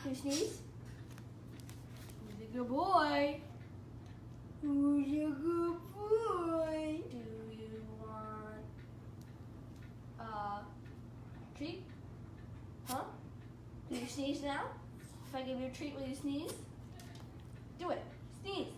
Do you sneeze? Who's a good boy? Who's a good boy? Do you want a treat? Huh? Do you sneeze now? If I give you a treat, will you sneeze? Do it. Sneeze.